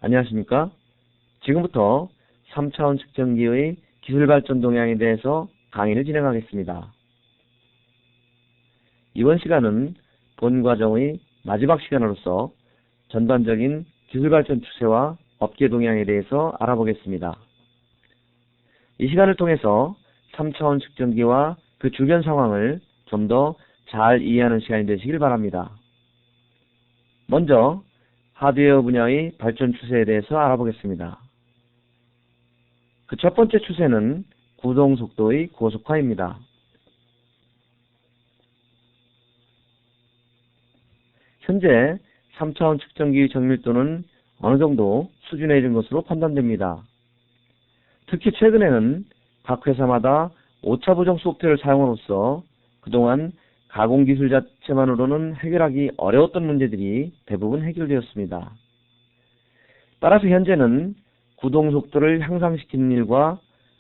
안녕하십니까? 지금부터 3차원 측정기의 기술 발전 동향에 대해서 강의를 진행하겠습니다. 이번 시간은 본 과정의 마지막 시간으로서 전반적인 기술 발전 추세와 업계 동향에 대해서 알아보겠습니다. 이 시간을 통해서 3차원 측정기와 그 주변 상황을 좀 더 잘 이해하는 시간이 되시길 바랍니다. 먼저 하드웨어 분야의 발전 추세에 대해서 알아보겠습니다. 그 첫 번째 추세는 구동 속도의 고속화입니다. 현재 3차원 측정기의 정밀도는 어느 정도 수준에 이른 것으로 판단됩니다. 특히 최근에는 각 회사마다 오차 보정 소프트웨어를 사용함으로써 그동안 가공 기술 자체만으로는 해결하기 어려웠던 문제들이 대부분 해결되었습니다. 따라서 현재는 구동 속도를 향상시키는 일과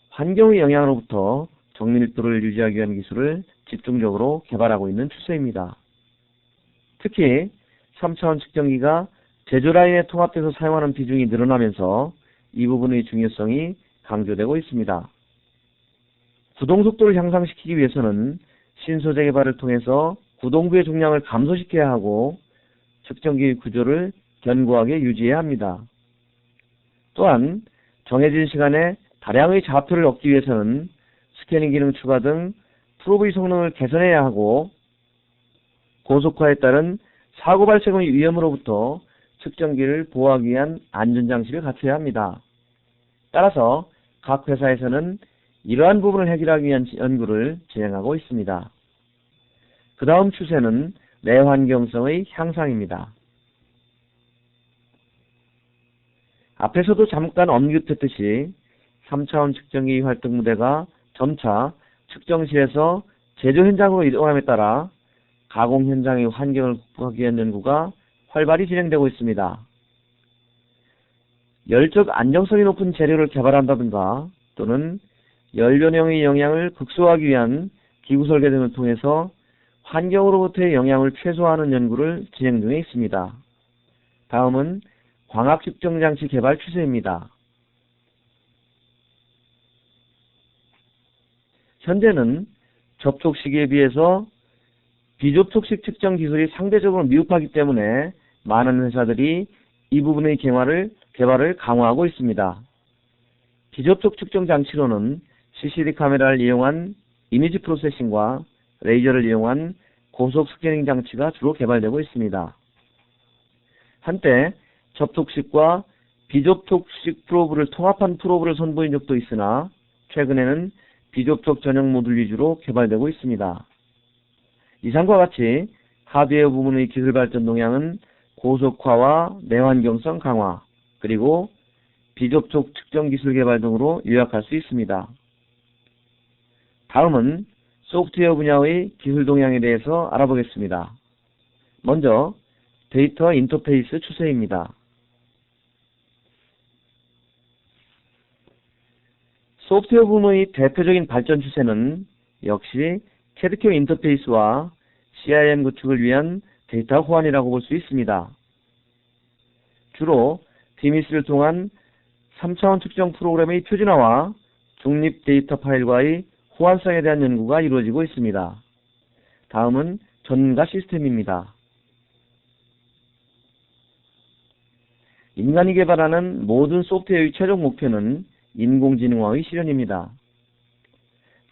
환경의 영향으로부터 정밀도를 유지하기 위한 기술을 집중적으로 개발하고 있는 추세입니다. 특히 3차원 측정기가 제조 라인에 통합돼서 사용하는 비중이 늘어나면서 이 부분의 중요성이 강조되고 있습니다. 구동 속도를 향상시키기 위해서는 신소재 개발을 통해서 구동부의重量을 감소시켜야 하고 측정기의 구조를 견고하게 유지해야 합니다. 또한 정해진 시간에 다량의 좌표를 얻기 위해서는 스캐닝 기능 추가 등 프로브의 성능을 개선해야 하고 고속화에 따른 사고 발생의 위험으로부터 측정기를 보호하기 위한 안전장치를 갖춰야 합니다. 따라서 각 회사에서는 이러한 부분을 해결하기 위한 연구를 진행하고 있습니다. 그 다음 추세는 내환경성의 향상입니다. 앞에서도 잠깐 언급했듯이 3차원 측정기 활동 무대가 점차 측정실에서 제조 현장으로 이동함에 따라 가공 현장의 환경을 극복하기 위한 연구가 활발히 진행되고 있습니다. 열적 안정성이 높은 재료를 개발한다든가 또는 열변형의 영향을 극소화하기 위한 기구 설계 등을 통해서 환경으로부터의 영향을 최소화하는 연구를 진행 중에 있습니다. 다음은 광학 측정 장치 개발 추세입니다. 현재는 접촉 시기에 비해서 비접촉식 측정 기술이 상대적으로 미흡하기 때문에 많은 회사들이 이 부분의 개발을 강화하고 있습니다. 비접촉 측정 장치로는 CCD 카메라를 이용한 이미지 프로세싱과 레이저를 이용한 고속 스캐닝 장치가 주로 개발되고 있습니다. 한때 접촉식과 비접촉식 프로브를 통합한 프로브를 선보인 적도 있으나 최근에는 비접촉 전용 모듈 위주로 개발되고 있습니다. 이상과 같이 하드웨어 부문의 기술 발전 동향은 고속화와 내환경성 강화, 그리고 비접촉 측정 기술 개발 등으로 요약할 수 있습니다. 다음은 소프트웨어 분야의 기술 동향에 대해서 알아보겠습니다. 먼저 데이터 인터페이스 추세입니다. 소프트웨어 부문의 대표적인 발전 추세는 역시 CAD/CAM 인터페이스와 CIM 구축을 위한 데이터 호환이라고 볼 수 있습니다. 주로 DMIS를 통한 3차원 측정 프로그램의 표준화와 중립 데이터 파일과의 호환성에 대한 연구가 이루어지고 있습니다. 다음은 전문가 시스템입니다. 인간이 개발하는 모든 소프트웨어의 최종 목표는 인공지능화의 실현입니다.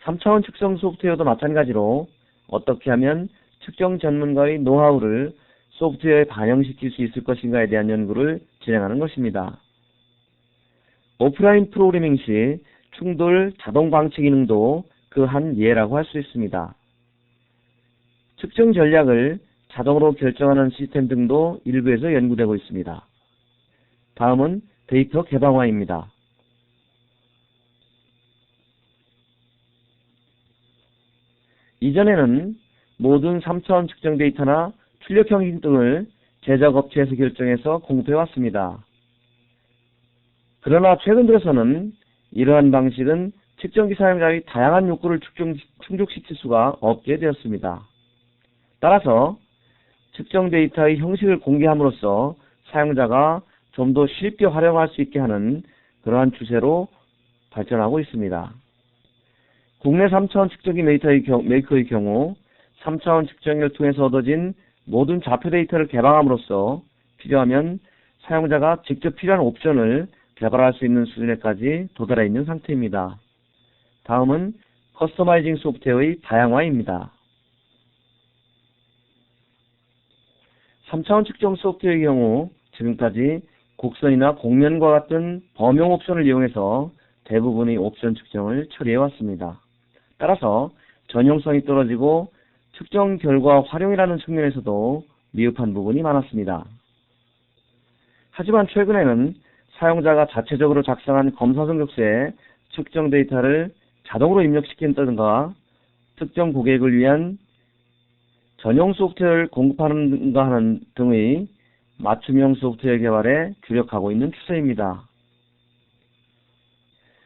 3차원 측정 소프트웨어도 마찬가지로 어떻게 하면 측정 전문가의 노하우를 소프트웨어에 반영시킬 수 있을 것인가에 대한 연구를 진행하는 것입니다. 오프라인 프로그래밍 시 충돌 자동 방치 기능도 그 한 예라고 할 수 있습니다. 측정 전략을 자동으로 결정하는 시스템 등도 일부에서 연구되고 있습니다. 다음은 데이터 개방화입니다. 이전에는 모든 3차원 측정 데이터나 출력형 등을 제작 업체에서 결정해서 공급해왔습니다. 그러나 최근 들어서는 이러한 방식은 측정기 사용자의 다양한 욕구를 충족시킬 수가 없게 되었습니다. 따라서 측정 데이터의 형식을 공개함으로써 사용자가 좀 더 쉽게 활용할 수 있게 하는 그러한 추세로 발전하고 있습니다. 국내 3차원 측정기 메이커의 경우 3차원 측정기를 통해서 얻어진 모든 좌표 데이터를 개방함으로써 필요하면 사용자가 직접 필요한 옵션을 개발할 수 있는 수준에까지 도달해 있는 상태입니다. 다음은 커스터마이징 소프트웨어의 다양화입니다. 3차원 측정 소프트웨어의 경우 지금까지 곡선이나 곡면과 같은 범용 옵션을 이용해서 대부분의 옵션 측정을 처리해왔습니다. 따라서 전용성이 떨어지고 측정 결과 활용이라는 측면에서도 미흡한 부분이 많았습니다. 하지만 최근에는 사용자가 자체적으로 작성한 검사 성적서에 측정 데이터를 자동으로 입력시킨다든가 특정 고객을 위한 전용 소프트웨어를 공급하는가 하는 등의 맞춤형 소프트웨어 개발에 주력하고 있는 추세입니다.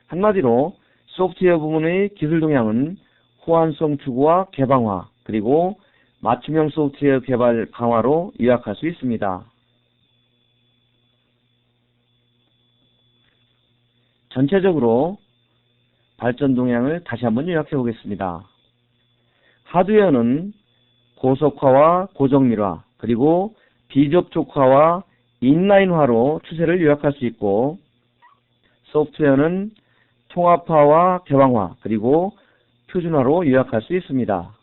한마디로 소프트웨어 부문의 기술 동향은 호환성 추구와 개방화, 그리고 맞춤형 소프트웨어 개발 강화로 요약할 수 있습니다. 전체적으로 발전 동향을 다시 한번 요약해 보겠습니다. 하드웨어는 고속화와 고정밀화, 그리고 비접촉화와 인라인화로 추세를 요약할 수 있고, 소프트웨어는 통합화와 개방화, 그리고 표준화로 요약할 수 있습니다.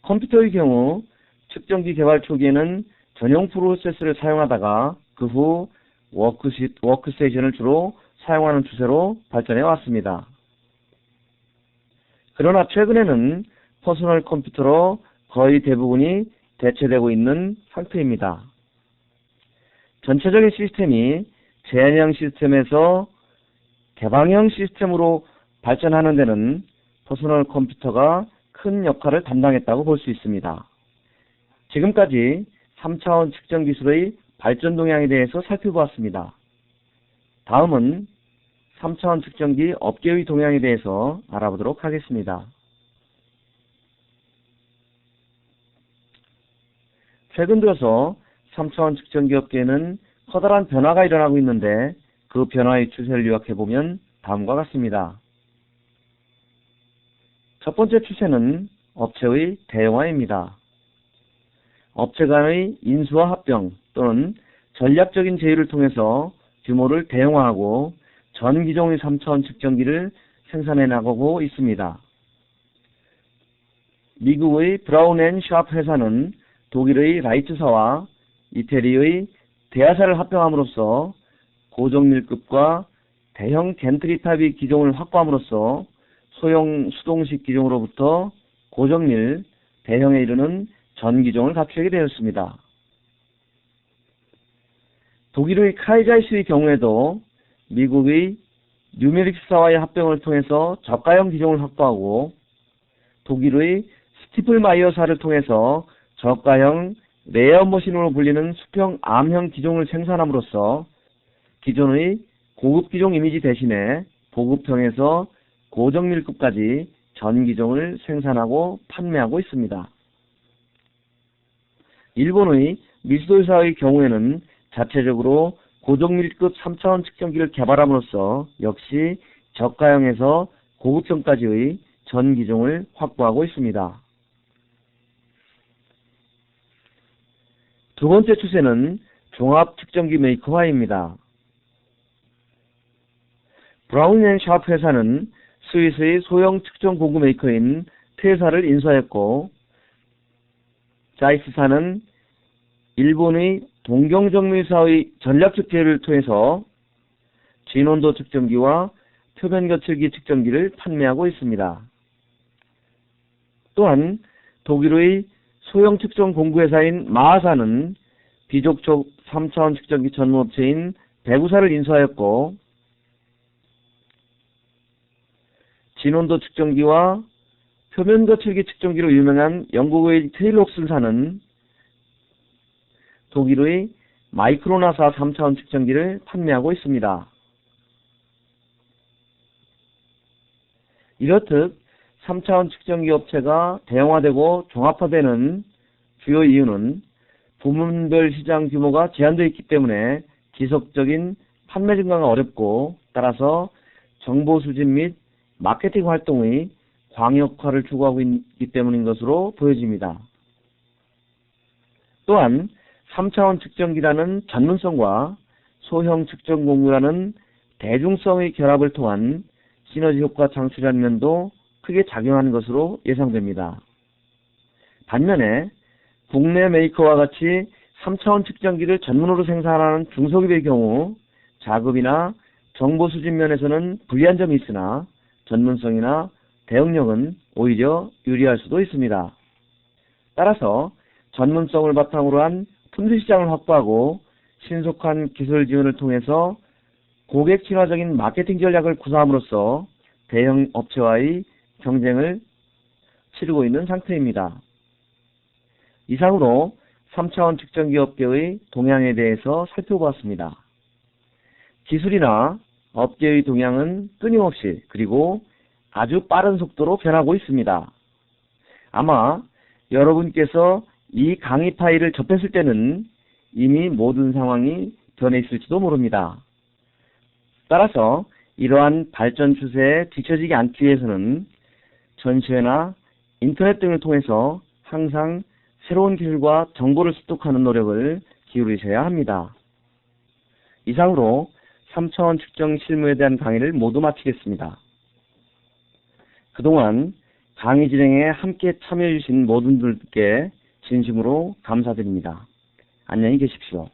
컴퓨터의 경우 측정기 개발 초기에는 전용 프로세스를 사용하다가 그 후 워크스테이션을 주로 사용하는 추세로 발전해 왔습니다. 그러나 최근에는 퍼스널 컴퓨터로 거의 대부분이 대체되고 있는 상태입니다. 전체적인 시스템이 제한형 시스템에서 개방형 시스템으로 발전하는 데는 퍼스널 컴퓨터가 큰 역할을 담당했다고 볼 수 있습니다. 지금까지 3차원 측정 기술의 발전 동향에 대해서 살펴보았습니다. 다음은 3차원 측정기 업계의 동향에 대해서 알아보도록 하겠습니다. 최근 들어서 3차원 측정기 업계에는 커다란 변화가 일어나고 있는데 그 변화의 추세를 요약해보면 다음과 같습니다. 첫 번째 추세는 업체의 대형화입니다. 업체 간의 인수와 합병 또는 전략적인 제휴를 통해서 규모를 대형화하고 전 기종의 3차원 측정기를 생산해 나가고 있습니다. 미국의 브라운 앤 샤프 회사는 독일의 라이트사와 이태리의 대하사를 합병함으로써 고정밀급과 대형 겐트리 타입의 기종을 확보함으로써 소형 수동식 기종으로부터 고정밀, 대형에 이르는 전 기종을 갖추게 되었습니다. 독일의 카이자이스의 경우에도 미국의 뉴메릭스사와의 합병을 통해서 저가형 기종을 확보하고 독일의 스티플마이어사를 통해서 저가형 레어머신으로 불리는 수평 암형 기종을 생산함으로써 기존의 고급 기종 이미지 대신에 보급형에서 고정밀급까지 전 기종을 생산하고 판매하고 있습니다. 일본의 미쓰도사의 경우에는 자체적으로 고정밀급 3차원 측정기를 개발함으로써 역시 저가형에서 고급형까지의 전 기종을 확보하고 있습니다. 두 번째 추세는 종합 측정기 메이커화입니다. 브라운 앤 샤프 회사는 스위스의 소형 측정 공구 메이커인 테사를 인수하였고, 자이스사는 일본의 동경정밀사의 전략적 제휴를 통해서 진온도 측정기와 표면 거칠기 측정기를 판매하고 있습니다. 또한 독일의 소형 측정 공구회사인 마하사는 비접촉 3차원 측정기 전문업체인 배구사를 인수하였고, 진온도 측정기와 표면 거칠기 측정기로 유명한 영국의 테일록슨사는 독일의 마이크로나사 3차원 측정기를 판매하고 있습니다. 이렇듯 3차원 측정기 업체가 대형화되고 종합화되는 주요 이유는 부문별 시장 규모가 제한되어 있기 때문에 지속적인 판매 증가가 어렵고, 따라서 정보 수집 및 마케팅 활동의 광역화를 추구하고 있기 때문인 것으로 보여집니다. 또한 3차원 측정기라는 전문성과 소형 측정 공구라는 대중성의 결합을 통한 시너지 효과 창출이라는 면도 크게 작용하는 것으로 예상됩니다. 반면에 국내 메이커와 같이 3차원 측정기를 전문으로 생산하는 중소기업의 경우 자급이나 정보 수집 면에서는 불리한 점이 있으나 전문성이나 대응력은 오히려 유리할 수도 있습니다. 따라서 전문성을 바탕으로 한 품질 시장을 확보하고 신속한 기술 지원을 통해서 고객 친화적인 마케팅 전략을 구사함으로써 대형 업체와의 경쟁을 치르고 있는 상태입니다. 이상으로 3차원 측정기 업계의 동향에 대해서 살펴보았습니다. 기술이나 업계의 동향은 끊임없이 그리고 아주 빠른 속도로 변하고 있습니다. 아마 여러분께서 이 강의 파일을 접했을 때는 이미 모든 상황이 변해 있을지도 모릅니다. 따라서 이러한 발전 추세에 뒤처지지 않기 위해서는 전시회나 인터넷 등을 통해서 항상 새로운 기술과 정보를 습득하는 노력을 기울이셔야 합니다. 이상으로 3차원 측정 실무에 대한 강의를 모두 마치겠습니다. 그동안 강의 진행에 함께 참여해 주신 모든 분들께 진심으로 감사드립니다. 안녕히 계십시오.